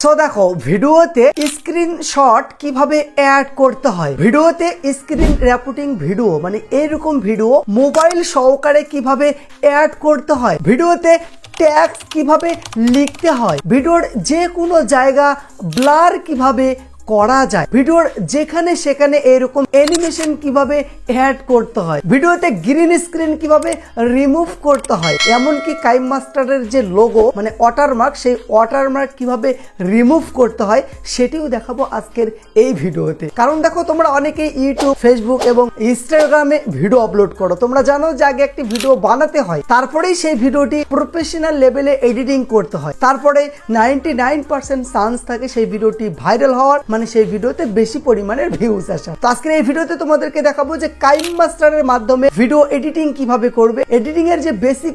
তো দেখো ভিডিওতে স্ক্রিনশট কিভাবে অ্যাড করতে হয়, ভিডিওতে স্ক্রিন রেকর্ডিং ভিডিও মানে এরকম ভিডিও মোবাইল সহকারে কিভাবে অ্যাড করতে হয়, ভিডিওতে ট্যাক্স কিভাবে লিখতে হয়, ভিডিওর যে কোনো জায়গা ব্লার কিভাবে করা যায়, ভিডিওর যেখানে সেখানে এরকম অ্যানিমেশন কিভাবে অ্যাড করতে হয়, ভিডিওতে গ্রিন স্ক্রিন কিভাবে রিমুভ করতে হয়, এমনকি কাইমমাস্টারের যে লোগো মানে ওয়াটারমার্ক সেই ওয়াটারমার্ক কিভাবে রিমুভ করতে হয় সেটিও দেখাবো আজকের এই ভিডিওতে। কারণ দেখো তোমরা অনেকেই ইউটিউব, ফেসবুক এবং ইনস্টাগ্রামে ভিডিও আপলোড করো, তোমরা জানো যে আগে একটি ভিডিও বানাতে হয়, তারপরেই সেই ভিডিওটি প্রফেশনাল লেভেলে এডিটিং করতে হয়, তারপরে 99% চান্স থাকে সেই ভিডিওটি ভাইরাল হওয়ার, মানে সেই ভিডিওতে বেশি পরিমাণের ভিউজ আসা। তো আজকের এই ভিডিওতে তোমাদেরকে দেখাবো যে কাইমমাস্টারের মাধ্যমে ভিডিও এডিটিং কিভাবে করবে, এডিটিং এর যে বেসিক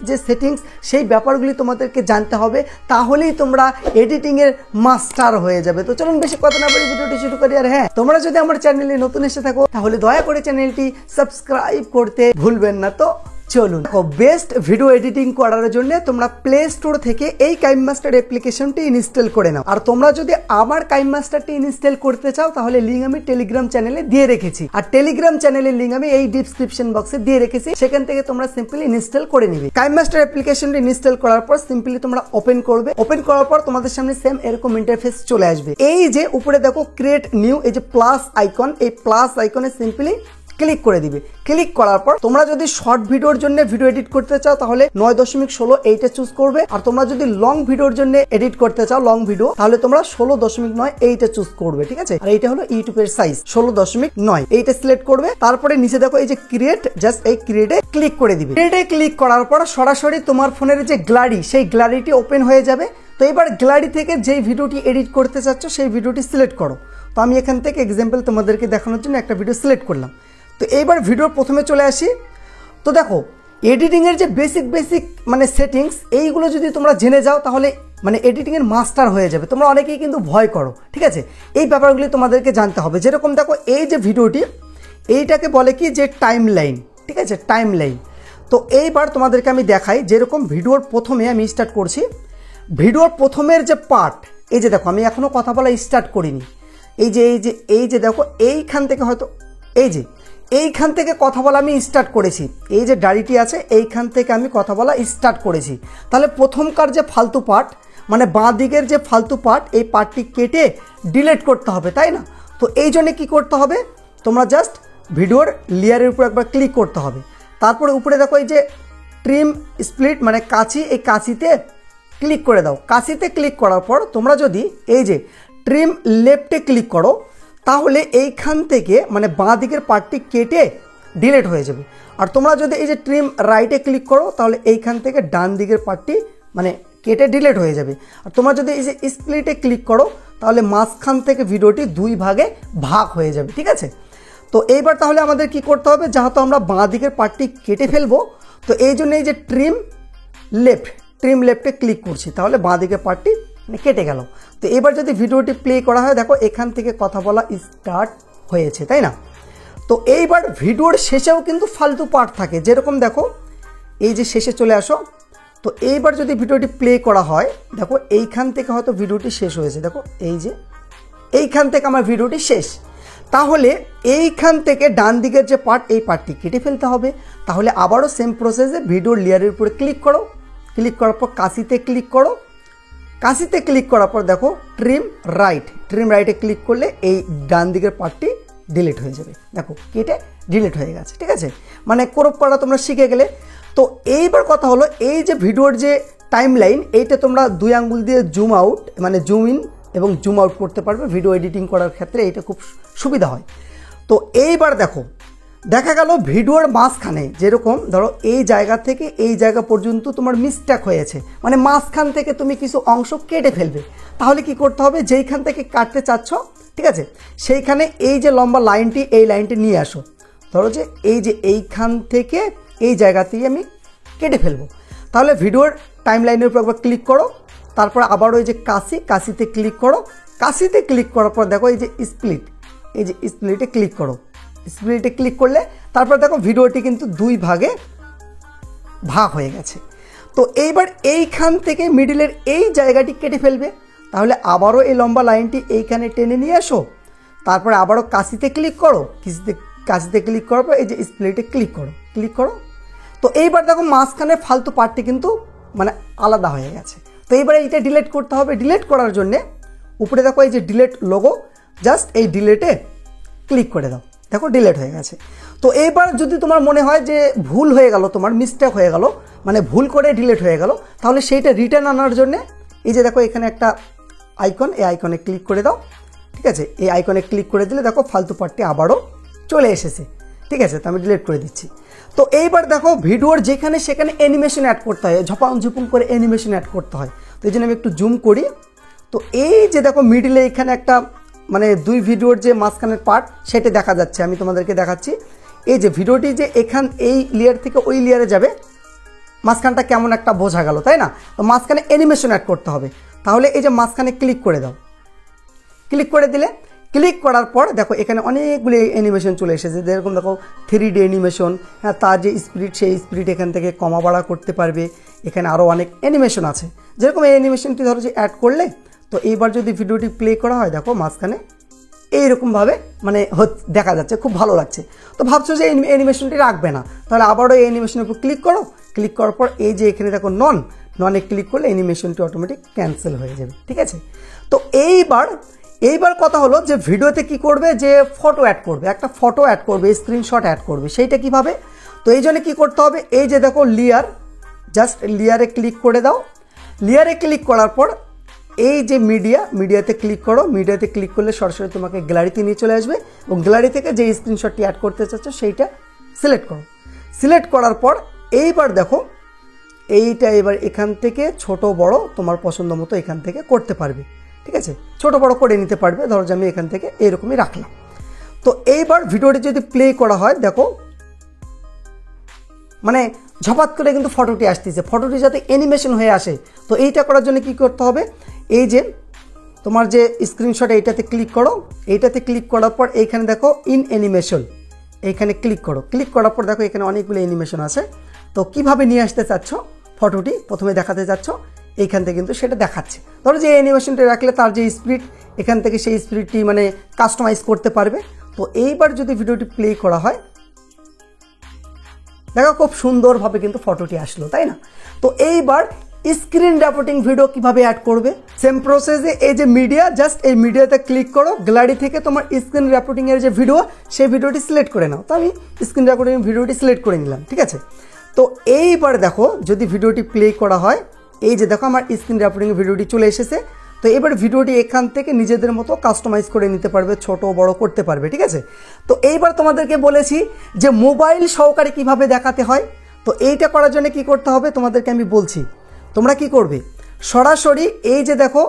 যে সেটিংস সেই ব্যাপারগুলি তোমাদেরকে জানতে হবে, তাহলেই তোমরা এডিটিং এর মাস্টার হয়ে যাবে। তো চলুন বেশি কথা না বলে ভিডিওটি শুরু করি। আর হ্যাঁ, তোমরা যদি আমার চ্যানেলে নতুন এসে থাকো তাহলে দয়া করে চ্যানেলটি সাবস্ক্রাইব করতে ভুলবেন না। তো চলুন, বেস্ট ভিডিও এডিটিং করার জন্য তোমরা প্লে স্টোর থেকে এই কাইমমাস্টার অ্যাপ্লিকেশনটি ইনস্টল করে নাও। আর তোমরা যদি আমার কাইমমাস্টারটি ইনস্টল করতে চাও তাহলে লিঙ্ক আমি টেলিগ্রাম চ্যানেলে দিয়ে রেখেছি, আর টেলিগ্রাম চ্যানেলের লিঙ্ক আমি এই ডেসক্রিপশন বক্সে দিয়ে রেখেছি, সেখান থেকে তোমরা সিম্পলি ইনস্টল করে নিবে। কাইমমাস্টার অ্যাপ্লিকেশনটি ইনস্টল করার পর সিম্পলি তোমরা ওপেন করবে, ওপেন করার পর তোমাদের সামনে সেম এরকম ইন্টারফেস চলে আসবে। এই যে উপরে দেখো ক্রিয়েট নিউ, এই যে প্লাস আইকন, এই প্লাস আইকনে সিম্পলি ক্লিক করে দিবে। ক্লিক করার পর তোমরা যদি শর্ট ভিডিওর জন্য ভিডিও এডিট করতে চাও তাহলে 9.16 এইটা চুজ করবে, আর তোমরা যদি লং ভিডিওর জন্য এডিট করতে চাও লং ভিডিও তাহলে তোমরা 16.9 এইটা চুজ করবে, ঠিক আছে। আর এইটা হলো ইউটিউবের সাইজ 16.9, এইটা সিলেক্ট করবে। তারপরে নিচে দেখো এই যে ক্রিয়েট, জাস্ট এই ক্রিয়েটে ক্লিক করে দিবে। ক্রিয়েটে ক্লিক করার পর সরাসরি তোমার ফোনের যে গ্যালারি সেই গ্যালারিটি ওপেন হয়ে যাবে। তো এবার গ্যালারি থেকে যেই ভিডিওটি এডিট করতে চাচ্ছ সেই ভিডিওটি সিলেক্ট করো। তো আমি এখান থেকে এক্সাম্পল তোমাদেরকে দেখানোর জন্য একটা ভিডিও সিলেক্ট করলাম। তো এইবার ভিডিওর প্রথমে চলে আসি। তো দেখো এডিটিংয়ের যে বেসিক মানে সেটিংস এইগুলো যদি তোমরা জেনে যাও তাহলে মানে এডিটিংয়ের মাস্টার হয়ে যাবে। তোমরা অনেকেই কিন্তু ভয় করো, ঠিক আছে, এই ব্যাপারগুলি তোমাদেরকে জানতে হবে। যেরকম দেখো এই যে ভিডিওটি এইটাকে বলে কি যে টাইম লাইন, ঠিক আছে, টাইম লাইন। তো এইবার তোমাদেরকে আমি দেখাই, যেরকম ভিডিওর প্রথমে আমি স্টার্ট করছি, ভিডিওর প্রথমের যে পার্ট, এই যে দেখো আমি এখনও কথা বলা স্টার্ট করিনি, এই যে দেখো এইখান থেকে হয়তো এইখান থেকে কথা বলা আমি স্টার্ট করেছি, এই যে ডাড়িটি আছে এইখান থেকে আমি কথা বলা স্টার্ট করেছি। তাহলে প্রথমকার যে ফালতু পার্ট মানে বাঁ দিকের যে ফালতু পার্ট, এই পার্টটি কেটে ডিলিট করতে হবে, তাই না? তো এই জন্য কী করতে হবে, তোমরা জাস্ট ভিডিওর লেয়ারের উপর একবার ক্লিক করতে হবে। তারপরে উপরে দেখো এই যে ট্রিম স্প্লিট মানে কাঁচি, এই কাঁচিতে ক্লিক করে দাও। কাঁচিতে ক্লিক করার পর তোমরা যদি এই যে ট্রিম লেফটে ক্লিক করো তাহলে এইখান থেকে মানে বাঁ দিকের পার্টটি কেটে ডিলিট হয়ে যাবে। আর তোমরা যদি এই যে ট্রিম রাইটে ক্লিক করো তাহলে এইখান থেকে ডান দিকের পার্টটি মানে কেটে ডিলিট হয়ে যাবে। আর তোমরা যদি এই যে স্প্লিটে ক্লিক করো তাহলে মাঝখান থেকে ভিডিওটি দুই ভাগে ভাগ হয়ে যাবে, ঠিক আছে। তো এইবার তাহলে আমাদের কি করতে হবে, যেহেতু আমরা বাঁ দিকের পার্টটি কেটে ফেলবো তো এই জন্য এই যে ট্রিম লেফটে ক্লিক করছি, তাহলে বাঁ দিকের পার্টটি মানে কেটে গেল। তো এবার যদি ভিডিওটি প্লে করা হয় দেখো এখান থেকে কথা বলা স্টার্ট হয়েছে, তাই না? তো এইবার ভিডিওর শেষেও কিন্তু ফালতু পার্ট থাকে, যেরকম দেখো এই যে শেষে চলে আসো। তো এইবার যদি ভিডিওটি প্লে করা হয় দেখো এইখান থেকে হয়তো ভিডিওটি শেষ হয়েছে, দেখো এই যে এইখান থেকে আমার ভিডিওটি শেষ। তাহলে এইখান থেকে ডান দিকের যে পার্ট এই পার্টটি কেটে ফেলতে হবে। তাহলে আবারও সেম প্রসেসে ভিডিওর লেয়ারের উপরে ক্লিক করো, ক্লিক করার পর কাঁচিতে ক্লিক করো, কাঁচিতে ক্লিক করার পর দেখো ট্রিম রাইটে ক্লিক করলে এই ডান দিকের পার্টটি ডিলিট হয়ে যাবে, দেখো কেটে ডিলিট হয়ে গেছে, ঠিক আছে। মানে ক্রপ করা তোমরা শিখে গেলে। তো এইবার কথা হলো এই যে ভিডিওর যে টাইম লাইন এইটা তোমরা 2 আঙ্গুল দিয়ে জুম আউট মানে জুম ইন এবং জুম আউট করতে পারবে, ভিডিও এডিটিং করার ক্ষেত্রে এটা খুব সুবিধা হয়। তো এইবার দেখো দেখা গেল ভিডিওর মাঝখানে যেরকম ধরো এই জায়গা থেকে এই জায়গা পর্যন্ত তোমার মিস্টেক হয়েছে, মানে মাঝখান থেকে তুমি কিছু অংশ কেটে ফেলবে। তাহলে কি করতে হবে, যেইখান থেকে কাটতে চাচ্ছ, ঠিক আছে, সেইখানে এই যে লম্বা লাইনটি এই লাইনটি নিয়ে আসো। ধরো যে এই যে এইখান থেকে এই জায়গাতেই আমি কেটে ফেলবো। তাহলে ভিডিওর টাইম লাইনের উপর একবার ক্লিক করো, তারপর আবার ওই যে কাঁচিতে ক্লিক করো, কাঁচিতে ক্লিক করার পর দেখো এই যে স্প্লিটে ক্লিক করো। স্প্লিটে ক্লিক করলে তারপর দেখো ভিডিওটি কিন্তু 2 ভাগে ভাগ হয়ে গেছে। তো এইবার এইখান থেকে মিডিলের এই জায়গাটি কেটে ফেলবে। তাহলে আবারও এই লম্বা লাইনটি এইখানে টেনে নিয়ে আসো, তারপরে আবারও কাশিতে ক্লিক করো, কাশিতে ক্লিক করার পর এই যে স্প্লিটে ক্লিক করো। তো এইবার দেখো মাঝখানে ফালতু পার্টটি কিন্তু মানে আলাদা হয়ে গেছে। তো এইবারে এটা ডিলিট করতে হবে। ডিলিট করার জন্যে উপরে দেখো এই যে ডিলিট লোগো, জাস্ট এই ডিলিটে ক্লিক করে দাও, দেখো ডিলিট হয়ে গেছে। তো এইবার যদি তোমার মনে হয় যে ভুল হয়ে গেল, তোমার মিস্টেক হয়ে গেল, মানে ভুল করে ডিলিট হয়ে গেল, তাহলে সেইটা রিটার্ন আনার জন্যে এই যে দেখো এখানে একটা আইকন, এই আইকনে ক্লিক করে দাও, ঠিক আছে। এই আইকনে ক্লিক করে দিলে দেখো ফালতু পার্টটি আবারও চলে এসেছে, ঠিক আছে। তো আমি ডিলিট করে দিচ্ছি। তো এইবার দেখো ভিডিওর যেখানে সেখানে অ্যানিমেশন অ্যাড করতে হয়, ঝপাং ঝুপুং করে অ্যানিমেশন অ্যাড করতে হয়। তো এই জন্য আমি একটু জুম করি। তো এই যে দেখো মিডিলে এখানে একটা মানে দুই ভিডিওর যে মাঝখানের পার্ট সেটা দেখা যাচ্ছে, আমি তোমাদেরকে দেখাচ্ছি। এই যে ভিডিওটি যে এই লেয়ার থেকে ওই লেয়ারে যাবে, মাঝখানটা কেমন একটা বোঝা গেল, তাই না? তো মাঝখানে অ্যানিমেশন অ্যাড করতে হবে। তাহলে এই যে মাঝখানে ক্লিক করে দাও, ক্লিক করে দিলে, ক্লিক করার পর দেখো এখানে অনেকগুলি অ্যানিমেশন চলে এসেছে। যেরকম দেখো 3D অ্যানিমেশন, হ্যাঁ, তার যে স্পিড সেই স্পিড এখান থেকে কমা বাড়া করতে পারবে। এখানে আরও অনেক অ্যানিমেশন আছে। যেরকম এই অ্যানিমেশনটি ধরো যে অ্যাড করলে, তো এইবার যদি ভিডিওটি প্লে করা হয় দেখো মাঝখানে এইরকমভাবে মানে দেখা যাচ্ছে, খুব ভালো লাগছে। তো ভাবছো যে এই অ্যানিমেশনটি রাখবে না, তাহলে আবারও এই অ্যানিমেশনের উপর ক্লিক করো। ক্লিক করার পর এই যে এখানে দেখো ননে ক্লিক করলে অ্যানিমেশনটি অটোমেটিক ক্যান্সেল হয়ে যাবে, ঠিক আছে। তো এইবার কথা হলো যে ভিডিওতে কি করবে, যে ফটো অ্যাড করবে, একটা ফটো অ্যাড করবে, স্ক্রিনশট অ্যাড করবে। সেইটা কিভাবে? তো এই জন্য কী করতে হবে, এই যে দেখো লেয়ার, জাস্ট লেয়ারে ক্লিক করে দাও। লেয়ারে ক্লিক করার পর এই যে মিডিয়াতে ক্লিক করো। মিডিয়াতে ক্লিক করলে সরাসরি তোমাকে গ্যালারিতে নিয়ে চলে আসবে এবং গ্যালারি থেকে যে স্ক্রিনশটটি অ্যাড করতে চাচ্ছ সেইটা সিলেক্ট করো। সিলেক্ট করার পর এইবার দেখো এইটা এবার এখান থেকে ছোট বড় তোমার পছন্দ মতো এখান থেকে করতে পারবে, ঠিক আছে। ছোট বড় করে নিতে পারবে। ধরো যে আমি এখান থেকে এরকমই রাখলাম। তো এইবার ভিডিওটি যদি প্লে করা হয় দেখো মানে ঝপাত করে কিন্তু ফটোটি আসতেছে। ফটোটি যাতে অ্যানিমেশন হয়ে আসে, তো এইটা করার জন্য কি করতে হবে, এই যে তোমার যে স্ক্রিনশট এইটাতে ক্লিক করো। এইটাতে ক্লিক করার পর এইখানে দেখো ইন অ্যানিমেশন, এইখানে ক্লিক করো। ক্লিক করার পর দেখো এখানে অনেকগুলো অ্যানিমেশন আছে। তো কিভাবে নিয়ে আসতে চাচ্ছ ফটোটি, প্রথমে দেখাতে চাচ্ছ, এইখান থেকে কিন্তু সেটা দেখাচ্ছে। ধরো যে অ্যানিমেশনটা রাখলে তার যে স্পিড, এখান থেকে সেই স্পিডটি মানে কাস্টমাইজ করতে পারবে। তো এইবার যদি ভিডিওটি প্লে করা হয় দেখো খুব সুন্দরভাবে কিন্তু ফটোটি আসলো, তাই না? তো এইবার স্ক্রিন রেকর্ডিং ভিডিও কিভাবে অ্যাড করবে, সেম প্রসেসে এই যে মিডিয়া, জাস্ট এই মিডিয়াতে ক্লিক করো। গ্যালারি থেকে তোমার স্ক্রিন রেকর্ডিং এর যে ভিডিও, সেই ভিডিওটি সিলেক্ট করে নাও। তো আমি স্ক্রিন রেকর্ডিং ভিডিওটি সিলেক্ট করে নিলাম, ঠিক আছে। তো এইবার দেখো যদি ভিডিওটি প্লে করা হয়, এই যে দেখো আমার স্ক্রিন রেকর্ডিং ভিডিওটি চলে এসেছে। তো এবার ভিডিওটি এখান থেকে নিজেদের মতো কাস্টমাইজ করে নিতে পারবে, ছোট বড় করতে পারবে, ঠিক আছে। তো এইবার তোমাদেরকে বলেছি যে মোবাইল সহকারে কিভাবে দেখাতে হয়। তো এইটা করার জন্য কি করতে হবে তোমাদেরকে আমি বলছি। তোমরা কি করবে, সরাসরি এই যে দেখো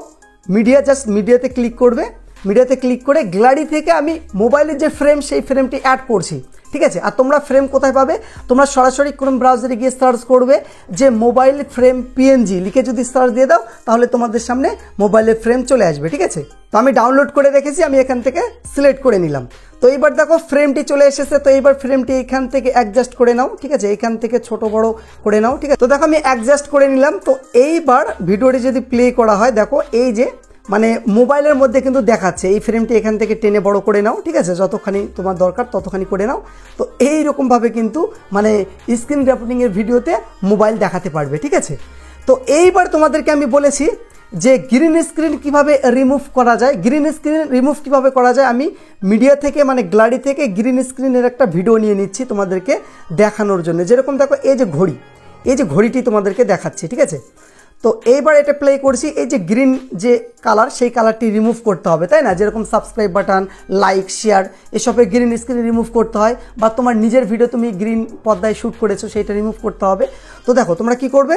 মিডিয়া, জাস্ট মিডিয়াতে ক্লিক করবে। মিডিয়াতে ক্লিক করে গ্যালারি থেকে আমি মোবাইলের যে ফ্রেম, সেই ফ্রেমটি অ্যাড করছি, ঠিক আছে। আর তোমরা ফ্রেম কোথায় পাবে, তোমরা সরাসরি ক্রোম ব্রাউজারে গিয়ে সার্চ করবে যে মোবাইল ফ্রেম PNG লিখে যদি সার্চ দিয়ে দাও, তাহলে তোমাদের সামনে মোবাইলের ফ্রেম চলে আসবে, ঠিক আছে। তো আমি ডাউনলোড করে রেখেছি, আমি এখান থেকে সিলেক্ট করে নিলাম। তো এইবার দেখো ফ্রেমটি চলে এসেছে। তো এইবার ফ্রেমটি এখান থেকে অ্যাডজাস্ট করে নাও, ঠিক আছে। এখান থেকে ছোট বড় করে নাও, ঠিক আছে। তো দেখো আমি অ্যাডজাস্ট করে নিলাম। তো এইবার ভিডিওটি যদি প্লে করা হয় দেখো এই যে মানে মোবাইলের মধ্যে কিন্তু দেখাচ্ছে এই ফ্রেমটি এখান থেকে টেনে বড় করে নাও, ঠিক আছে। যতখানি তোমার দরকার ততখানি করে নাও। তো এইরকমভাবে কিন্তু মানে স্ক্রিন রেকর্ডিংয়ের ভিডিওতে মোবাইল দেখাতে পারবে, ঠিক আছে। তো এইবার তোমাদেরকে আমি বলেছি যে গ্রিন স্ক্রিন কিভাবে রিমুভ করা যায়। গ্রিন স্ক্রিন রিমুভ কিভাবে করা যায় আমি মিডিয়া থেকে মানে গ্যালারি থেকে গ্রিন স্ক্রিনের একটা ভিডিও নিয়ে নিচ্ছি তোমাদেরকে দেখানোর জন্য। যেরকম দেখো এই যে ঘড়ি, এই যে ঘড়িটি তোমাদেরকে দেখাচ্ছি, ঠিক আছে। তো এইবার এটা প্লে করছি, এই যে গ্রিন যে কালার, সেই কালারটি রিমুভ করতে হবে, তাই না। যেরকম সাবস্ক্রাইব বাটন, লাইক, শেয়ার এসবের গ্রিন স্ক্রিন রিমুভ করতে হয়, বা তোমার নিজের ভিডিও তুমি গ্রিন পর্দায় শ্যুট করেছো সেইটা রিমুভ করতে হবে। তো দেখো তোমরা কি করবে,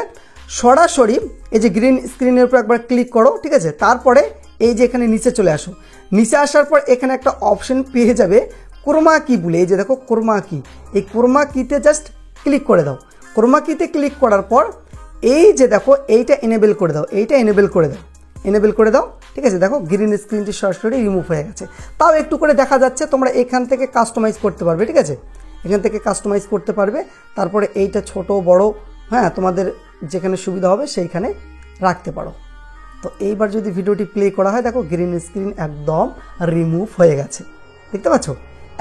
সরাসরি এই যে গ্রিন স্ক্রিনের উপর একবার ক্লিক করো, ঠিক আছে। তারপরে এই যে এখানে নিচে চলে আসো। নিচে আসার পর এখানে একটা অপশন পেয়ে যাবে ক্রোমা কি বলে, এই যে দেখো ক্রোমা কি, এই ক্রোমা কিতে জাস্ট ক্লিক করে দাও। ক্রোমা কিতে ক্লিক করার পর এই যে দেখো এইটা এনেবেল করে দাও, এইটা এনেবেল করে দাও, এনেবেল করে দাও, ঠিক আছে। দেখো গ্রিন স্ক্রিনটি সরাসরি রিমুভ হয়ে গেছে। তাও একটু করে দেখা যাচ্ছে, তোমরা এখান থেকে কাস্টমাইজ করতে পারবে, ঠিক আছে। এখান থেকে কাস্টমাইজ করতে পারবে। তারপরে এইটা ছোট বড়, হ্যাঁ, তোমাদের যেখানে সুবিধা হবে সেইখানে রাখতে পারো। তো এইবার যদি ভিডিওটি প্লে করা হয় দেখো গ্রিন স্ক্রিন একদম রিমুভ হয়ে গেছে, দেখতে পাচ্ছ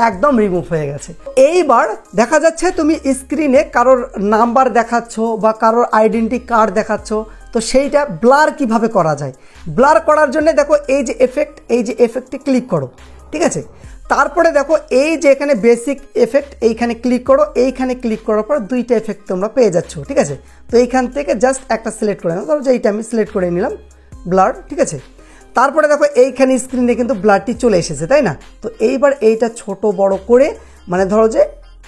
একদম রিমুভ হয়ে গেছে। এইবার দেখা যাচ্ছে তুমি স্ক্রিনে কারোর নাম্বার দেখাচ্ছ বা কারোর আইডেন্টি কার্ড দেখাচ্ছ, তো সেইটা ব্লার কিভাবে করা যায়। ব্লার করার জন্য দেখো এই যে এফেক্ট, এই যে এফেক্টে ক্লিক করো, ঠিক আছে। তারপরে দেখো এই যে এখানে বেসিক এফেক্ট, এইখানে ক্লিক করো, এইখানে ক্লিক করার পর দুইটা এফেক্ট তোমরা পেয়ে যাচ্ছ, ঠিক আছে। তো এইখান থেকে জাস্ট একটা সিলেক্ট করে নাও, ধরো যে এইটা আমি সিলেক্ট করে নিলাম ব্লার, ঠিক আছে। তারপরে দেখো এইখানে স্ক্রিনে কিন্তু ব্লারটি চলে এসেছে, তাই না। তো এইবার এইটা ছোট বড় করে মানে ধরো যে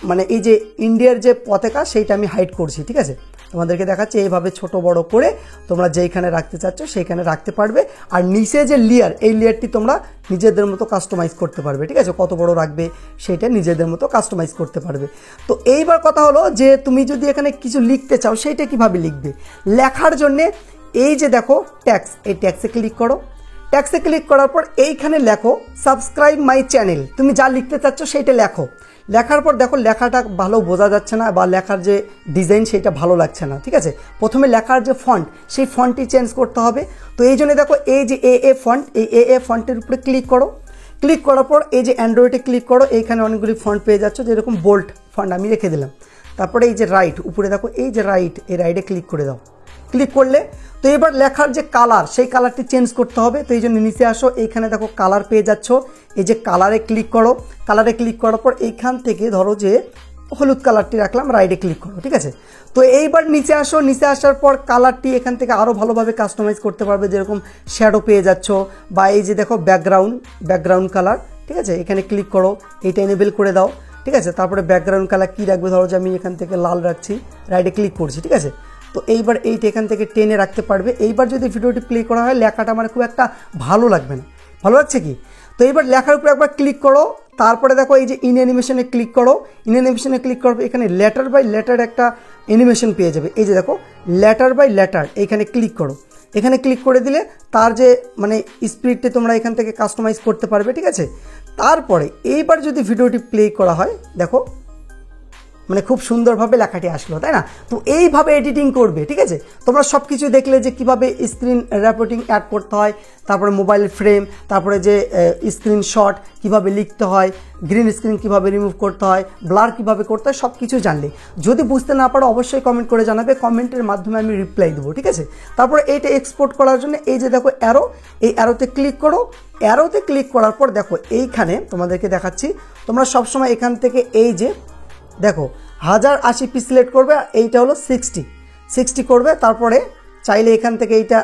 মানে এই যে ইন্ডিয়ার যে পতাকা সেইটা আমি হাইড করছি, ঠিক আছে। তোমাদেরকে দেখাচ্ছি এইভাবে ছোট বড় করে তোমরা যেইখানে রাখতে চাচ্ছ সেইখানে রাখতে পারবে। আর নিচে যে লেয়ার, এই লেয়ারটি তোমরা নিজেদের মতো কাস্টমাইজ করতে পারবে, ঠিক আছে। কত বড় রাখবে সেইটা নিজেদের মতো কাস্টমাইজ করতে পারবে। তো এইবার কথা হলো যে তুমি যদি এখানে কিছু লিখতে চাও সেইটা কিভাবে লিখবে। লেখার জন্যে এই যে দেখো ট্যাক্স, এই ট্যাক্সে ক্লিক করো। ট্যাক্সে ক্লিক করার পর এইখানে লেখো সাবস্ক্রাইব মাই চ্যানেল, তুমি যা লিখতে চাচ্ছ সেইটা লেখো। লেখার পর দেখো লেখাটা ভালো বোঝা যাচ্ছে না বা লেখার যে ডিজাইন সেইটা ভালো লাগছে না, ঠিক আছে। প্রথমে লেখার যে ফন্ট সেই ফন্টটি চেঞ্জ করতে হবে। তো এই জন্য দেখো এই যে এ ফন্ট, এই এ ফন্টের উপরে ক্লিক করো। ক্লিক করার পর এই যে অ্যান্ড্রয়েডে ক্লিক করো, এইখানে অনেকগুলি ফন্ট পেয়ে যাচ্ছ, যেরকম বোল্ড ফন্ট আমি রেখে দিলাম। তারপরে এই যে রাইট, উপরে দেখো এই যে রাইট, এই রাইটে ক্লিক করে দাও। ক্লিক করলে তো এবার লেখার যে কালার সেই কালারটি চেঞ্জ করতে হবে। তো এই জন্য নিচে আসো, এইখানে দেখো কালার পেয়ে যাচ্ছ, এই যে কালারে ক্লিক করো। কালারে ক্লিক করার পর এইখান থেকে ধরো যে হলুদ কালারটি রাখলাম, রাইটে ক্লিক করো, ঠিক আছে। তো এইবার নিচে আসো, নিচে আসার পর কালারটি এখান থেকে আরও ভালোভাবে কাস্টমাইজ করতে পারবে, যেরকম শ্যাডো পেয়ে যাচ্ছ বা এই যে দেখো ব্যাকগ্রাউন্ড কালার, ঠিক আছে। এখানে ক্লিক করো, এইটা এনেবেল করে দাও, ঠিক আছে। তারপরে ব্যাকগ্রাউন্ড কালার কী রাখবে, ধরো যে আমি এখান থেকে লাল রাখছি, রাইটে ক্লিক করছি, ঠিক আছে। তো এইবার এইটা এখান থেকে টেনে রাখতে পারবে। এইবার যদি ভিডিওটি প্লে করা হয় লেখাটা মানে খুব একটা ভালো লাগবে না, ভালো লাগছে কি। তো এইবার লেখার উপরে একবার ক্লিক করো। তারপরে দেখো এই যে ইন অ্যানিমেশনে ক্লিক করো। ইন অ্যানিমেশনে ক্লিক করবে, এখানে লেটার বাই লেটার একটা অ্যানিমেশন পেয়ে যাবে। এই যে দেখো লেটার বাই লেটার, এইখানে ক্লিক করো। এখানে ক্লিক করে দিলে তার যে মানে স্পিডটি তোমরা এখান থেকে কাস্টমাইজ করতে পারবে, ঠিক আছে। তারপরে এইবার যদি ভিডিওটি প্লে করা হয় দেখো মানে খুব সুন্দরভাবে লেখাটি আসলো, তাই না। তো এইভাবে এডিটিং করবে, ঠিক আছে। তোমরা সব কিছু দেখলে যে কিভাবে স্ক্রিন রেকর্ডিং অ্যাড করতে হয়, তারপরে মোবাইল ফ্রেম, তারপরে যে স্ক্রিনশট কিভাবে লিখতে হয়, গ্রিন স্ক্রিন কিভাবে রিমুভ করতে হয়, ব্লার কিভাবে করতে হয়, সব কিছু জানলে। যদি বুঝতে না পারো অবশ্যই কমেন্ট করে জানাবে, কমেন্টের মাধ্যমে আমি রিপ্লাই দেবো, ঠিক আছে। তারপরে এইটা এক্সপোর্ট করার জন্য এই যে দেখো অ্যারো, এই অ্যারোতে ক্লিক করো। অ্যারোতে ক্লিক করার পর দেখো এইখানে তোমাদেরকে দেখাচ্ছি, তোমরা সবসময় এখান থেকে এই যে দেখো 1080p সিলেক্ট করবে, এইটা হলো 60 করবে। তারপরে চাইলে এখান থেকে এইটা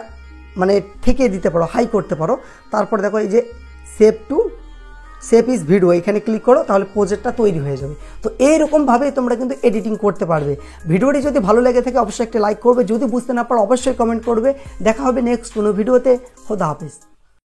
মানে ঠেকিয়ে দিতে পারো, হাই করতে পারো। তারপরে দেখো এই যে সেভ ইজ ভিডিও, এখানে ক্লিক করো, তাহলে প্রজেক্টটা তৈরি হয়ে যাবে। তো এইরকমভাবেই তোমরা কিন্তু এডিটিং করতে পারবে। ভিডিওটি যদি ভালো লেগে থাকে অবশ্যই একটা লাইক করবে, যদি বুঝতে না পারো অবশ্যই কমেন্ট করবে। দেখা হবে নেক্সট কোনো ভিডিওতে। খোদা হাফেজ।